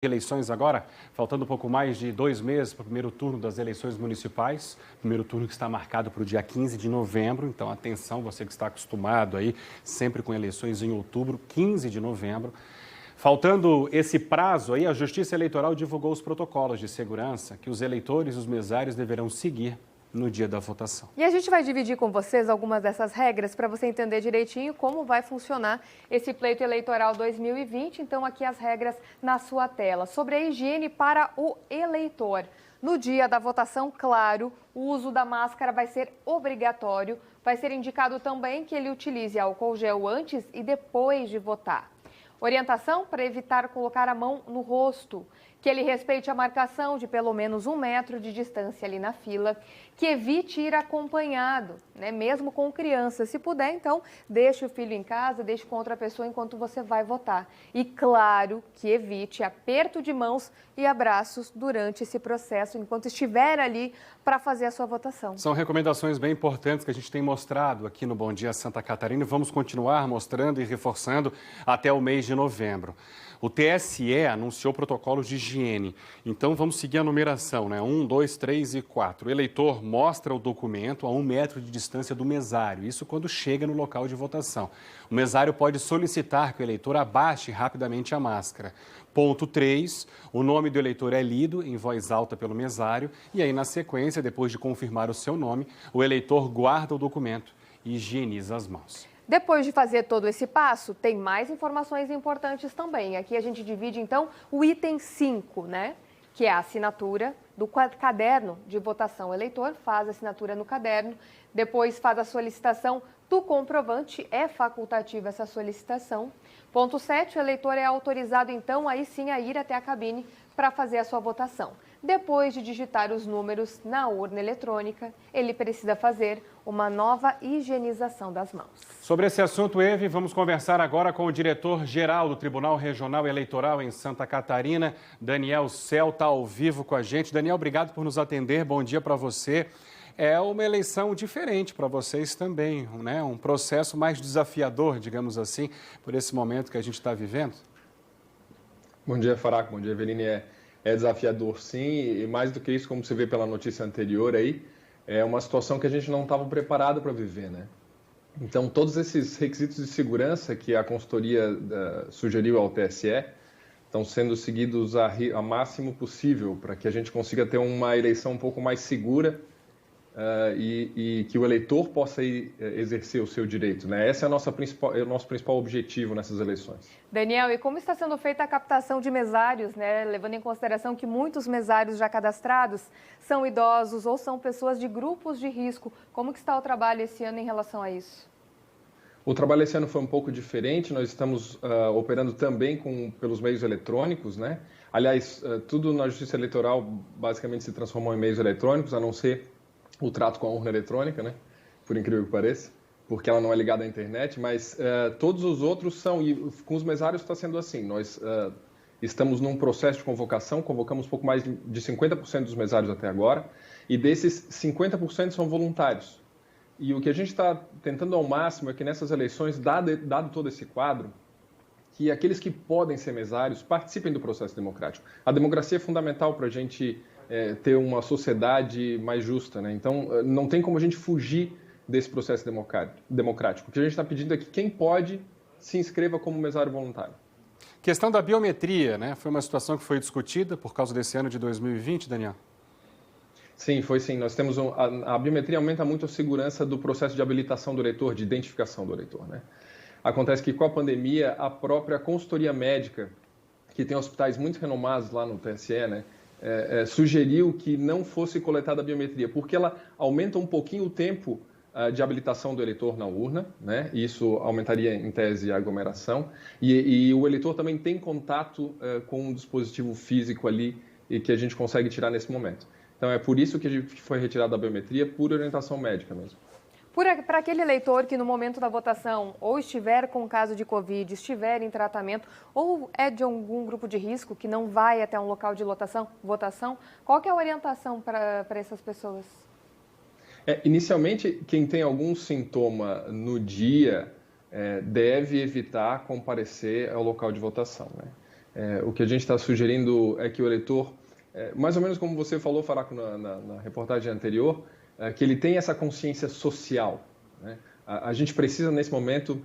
Eleições agora, faltando um pouco mais de 2 meses para o primeiro turno das eleições municipais. Primeiro turno que está marcado para o dia 15 de novembro. Então, atenção, você que está acostumado aí, sempre com eleições em outubro, 15 de novembro. Faltando esse prazo aí, a Justiça Eleitoral divulgou os protocolos de segurança que os eleitores e os mesários deverão seguir no dia da votação. E a gente vai dividir com vocês algumas dessas regras para você entender direitinho como vai funcionar esse pleito eleitoral 2020. Então, aqui as regras na sua tela. Sobre a higiene para o eleitor. No dia da votação, claro, o uso da máscara vai ser obrigatório. Vai ser indicado também que ele utilize álcool gel antes e depois de votar. Orientação para evitar colocar a mão no rosto, que ele respeite a marcação de pelo menos 1 metro de distância ali na fila, que evite ir acompanhado, né? Mesmo com criança. Se puder, então, deixe o filho em casa, deixe com outra pessoa enquanto você vai votar. E claro que evite aperto de mãos e abraços durante esse processo, enquanto estiver ali para fazer a sua votação. São recomendações bem importantes que a gente tem mostrado aqui no Bom Dia Santa Catarina e vamos continuar mostrando e reforçando até o mês de novembro. O TSE anunciou protocolos de higiene, então vamos seguir a numeração, né? 1, 2, 3 e 4. O eleitor mostra o documento a 1 metro de distância do mesário, isso quando chega no local de votação. O mesário pode solicitar que o eleitor abaixe rapidamente a máscara. Ponto 3, o nome do eleitor é lido em voz alta pelo mesário e aí na sequência, depois de confirmar o seu nome, o eleitor guarda o documento e higieniza as mãos. Depois de fazer todo esse passo, tem mais informações importantes também. Aqui a gente divide, então, o item 5, né? Que é a assinatura do caderno de votação. O eleitor faz a assinatura no caderno, depois faz a solicitação do comprovante, é facultativa essa solicitação. Ponto 7, o eleitor é autorizado, então, aí sim a ir até a cabine para fazer a sua votação. Depois de digitar os números na urna eletrônica, ele precisa fazer uma nova higienização das mãos. Sobre esse assunto, Eve, vamos conversar agora com o diretor-geral do Tribunal Regional Eleitoral em Santa Catarina, Daniel Cel, está ao vivo com a gente. Daniel, obrigado por nos atender, bom dia para você. É uma eleição diferente para vocês também, né? Um processo mais desafiador, digamos assim, por esse momento que a gente está vivendo. Bom dia, Faraco, bom dia, Eveline. É desafiador, sim, e mais do que isso, como você vê pela notícia anterior aí, é uma situação que a gente não estava preparado para viver, né? Então, todos esses requisitos de segurança que a consultoria sugeriu ao TSE estão sendo seguidos a máximo possível para que a gente consiga ter uma eleição um pouco mais segura e que o eleitor possa exercer o seu direito, né? Esse é o nosso principal objetivo nessas eleições. Daniel, e como está sendo feita a captação de mesários, né? Levando em consideração que muitos mesários já cadastrados são idosos ou são pessoas de grupos de risco. Como que está o trabalho esse ano em relação a isso? O trabalho esse ano foi um pouco diferente. Nós estamos operando também pelos meios eletrônicos, né? Aliás, tudo na Justiça Eleitoral basicamente se transformou em meios eletrônicos, a não ser o trato com a urna eletrônica, né? Por incrível que pareça, porque ela não é ligada à internet, mas todos os outros são, e com os mesários está sendo assim. Nós estamos num processo de convocação, convocamos pouco mais de 50% dos mesários até agora, e desses 50% são voluntários. E o que a gente está tentando ao máximo é que nessas eleições, dado todo esse quadro, que aqueles que podem ser mesários participem do processo democrático. A democracia é fundamental para a gente ter uma sociedade mais justa, né? Então, não tem como a gente fugir desse processo democrático. O que a gente está pedindo é que quem pode se inscreva como mesário voluntário. Questão da biometria, né? Foi uma situação que foi discutida por causa desse ano de 2020, Daniel? Sim, foi sim. Nós temos a biometria aumenta muito a segurança do processo de habilitação do eleitor, de identificação do eleitor, né? Acontece que com a pandemia, a própria consultoria médica, que tem hospitais muito renomados lá no TSE, né? Sugeriu que não fosse coletada a biometria, porque ela aumenta um pouquinho o tempo de habilitação do eleitor na urna, né? Isso aumentaria, em tese, a aglomeração. E o eleitor também tem contato com um dispositivo físico ali e que a gente consegue tirar nesse momento. Então, é por isso que foi retirada a biometria, por orientação médica mesmo. Para aquele eleitor que no momento da votação ou estiver com caso de Covid, estiver em tratamento ou é de algum grupo de risco que não vai até um local de votação, qual que é a orientação para essas pessoas? Inicialmente, quem tem algum sintoma no dia deve evitar comparecer ao local de votação, né? O que a gente está sugerindo é que o eleitor, mais ou menos como você falou, Faraco, na reportagem anterior, que ele tenha essa consciência social, né? A gente precisa, nesse momento,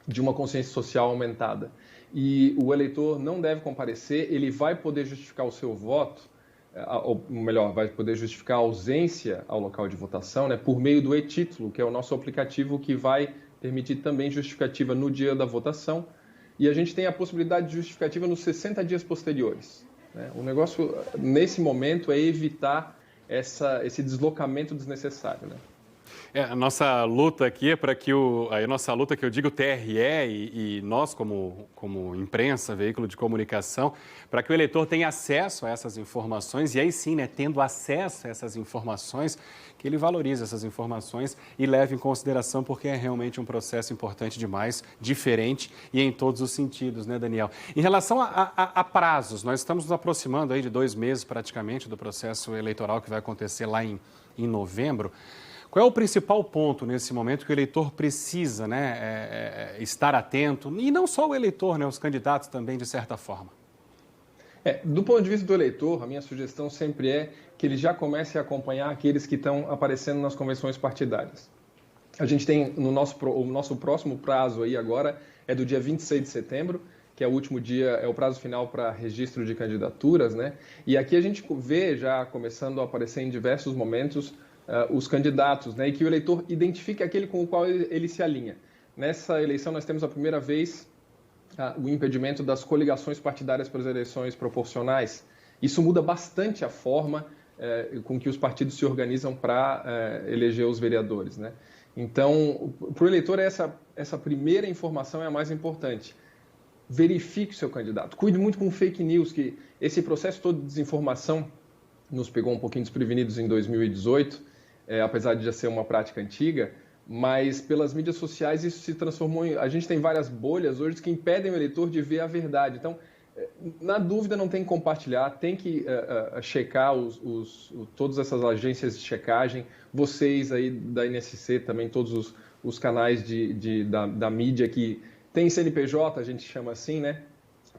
de uma consciência social aumentada. E o eleitor não deve comparecer, ele vai poder justificar o seu voto, ou melhor, vai poder justificar a ausência ao local de votação, né, por meio do e-título, que é o nosso aplicativo que vai permitir também justificativa no dia da votação. E a gente tem a possibilidade de justificativa nos 60 dias posteriores, né? O negócio, nesse momento, é evitar esse deslocamento desnecessário, né? A nossa luta aqui é para que a nossa luta, que eu digo TRE e nós como imprensa, veículo de comunicação, para que o eleitor tenha acesso a essas informações e aí sim, né, tendo acesso a essas informações, que ele valorize essas informações e leve em consideração, porque é realmente um processo importante demais, diferente e em todos os sentidos, né, Daniel? Em relação a prazos, nós estamos nos aproximando aí de 2 meses praticamente do processo eleitoral que vai acontecer lá em novembro. Qual é o principal ponto nesse momento que o eleitor precisa, né, estar atento? E não só o eleitor, né, os candidatos também, de certa forma. Do ponto de vista do eleitor, a minha sugestão sempre é que ele já comece a acompanhar aqueles que estão aparecendo nas convenções partidárias. A gente tem o nosso próximo prazo aí agora é do dia 26 de setembro, que é o último dia, é o prazo final para registro de candidaturas, né? E aqui a gente vê já começando a aparecer em diversos momentos os candidatos, né, e que o eleitor identifique aquele com o qual ele se alinha. Nessa eleição, nós temos a primeira vez o impedimento das coligações partidárias para as eleições proporcionais. Isso muda bastante a forma com que os partidos se organizam para eleger os vereadores, né? Então, para o eleitor, essa primeira informação é a mais importante. Verifique o seu candidato. Cuide muito com fake news, que esse processo todo de desinformação nos pegou um pouquinho desprevenidos em 2018, apesar de já ser uma prática antiga, mas pelas mídias sociais isso se transformou em... A gente tem várias bolhas hoje que impedem o eleitor de ver a verdade. Então, na dúvida, não tem que compartilhar, tem que checar todas essas agências de checagem, vocês aí da NSC também, todos os canais da mídia que tem CNPJ, a gente chama assim, né?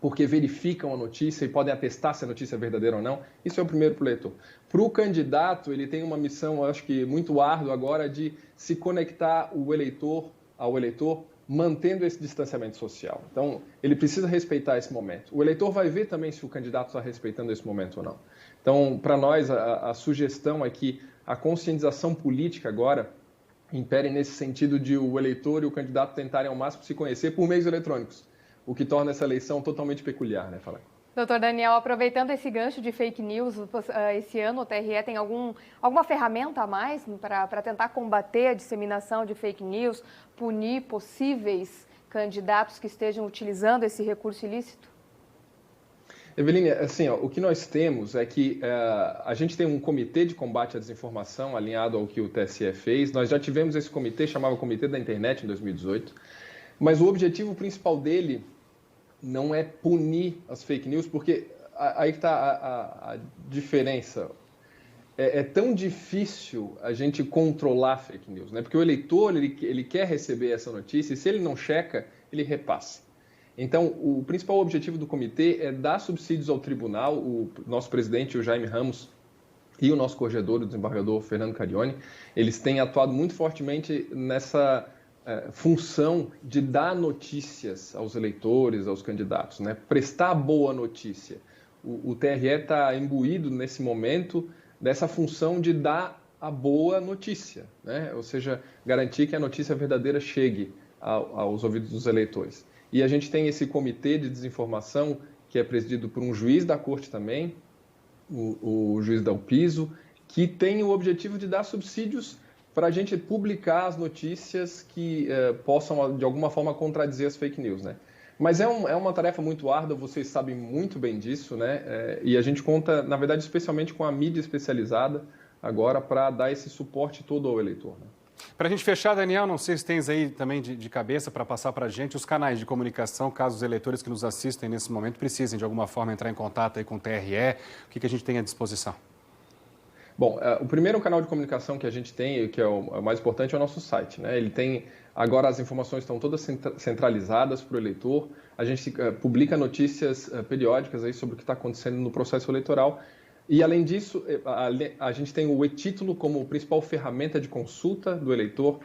Porque verificam a notícia e podem atestar se a notícia é verdadeira ou não. Isso é o primeiro para o eleitor. Para o candidato, ele tem uma missão, eu acho que muito árdua agora, de se conectar ao eleitor, mantendo esse distanciamento social. Então, ele precisa respeitar esse momento. O eleitor vai ver também se o candidato está respeitando esse momento ou não. Então, para nós, a sugestão é que a conscientização política agora impere nesse sentido de o eleitor e o candidato tentarem ao máximo se conhecer por meios eletrônicos, o que torna essa eleição totalmente peculiar, né, Fala? Doutor Daniel, aproveitando esse gancho de fake news, esse ano o TRE tem alguma ferramenta a mais para tentar combater a disseminação de fake news, punir possíveis candidatos que estejam utilizando esse recurso ilícito? Eveline, assim, o que nós temos é que a gente tem um comitê de combate à desinformação alinhado ao que o TSE fez. Nós já tivemos esse comitê, chamava Comitê da Internet, em 2018, mas o objetivo principal dele não é punir as fake news, porque aí está a diferença. É tão difícil a gente controlar fake news, né? Porque o eleitor ele quer receber essa notícia e se ele não checa, ele repassa. Então, o principal objetivo do comitê é dar subsídios ao tribunal. O nosso presidente, o Jaime Ramos, e o nosso corregedor, o desembargador Fernando Carione, eles têm atuado muito fortemente nessa função de dar notícias aos eleitores, aos candidatos, né? Prestar boa notícia. O TRE está imbuído nesse momento dessa função de dar a boa notícia, né? Ou seja, garantir que a notícia verdadeira chegue aos ouvidos dos eleitores. E a gente tem esse comitê de desinformação que é presidido por um juiz da corte também, o juiz Dalpiso, que tem o objetivo de dar subsídios para a gente publicar as notícias que possam, de alguma forma, contradizer as fake news, né? Mas é uma tarefa muito árdua, vocês sabem muito bem disso, né? E a gente conta, na verdade, especialmente com a mídia especializada agora para dar esse suporte todo ao eleitor, né? Para a gente fechar, Daniel, não sei se tens aí também de cabeça para passar para a gente os canais de comunicação, caso os eleitores que nos assistem nesse momento precisem, de alguma forma, entrar em contato aí com o TRE, o que a gente tem à disposição? Bom, o primeiro canal de comunicação que a gente tem, que é o mais importante, é o nosso site, né? Ele tem, agora as informações estão todas centralizadas para o eleitor, a gente publica notícias periódicas aí sobre o que está acontecendo no processo eleitoral e, além disso, a gente tem o e-título como principal ferramenta de consulta do eleitor,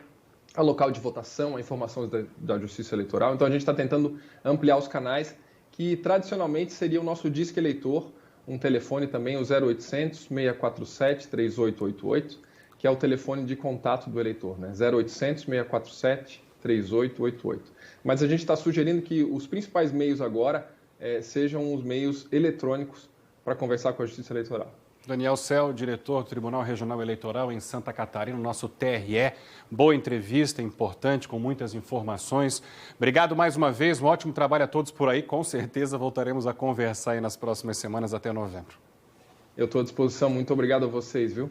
a local de votação, a informação da Justiça Eleitoral. Então, a gente está tentando ampliar os canais que, tradicionalmente, seria o nosso Disque Eleitor, um telefone também, o 0800 647 3888, que é o telefone de contato do eleitor, né? 0800 647 3888. Mas a gente está sugerindo que os principais meios agora sejam os meios eletrônicos para conversar com a Justiça Eleitoral. Daniel Cel, diretor do Tribunal Regional Eleitoral em Santa Catarina, nosso TRE. Boa entrevista, importante, com muitas informações. Obrigado mais uma vez, um ótimo trabalho a todos por aí. Com certeza voltaremos a conversar aí nas próximas semanas até novembro. Eu estou à disposição. Muito obrigado a vocês, viu?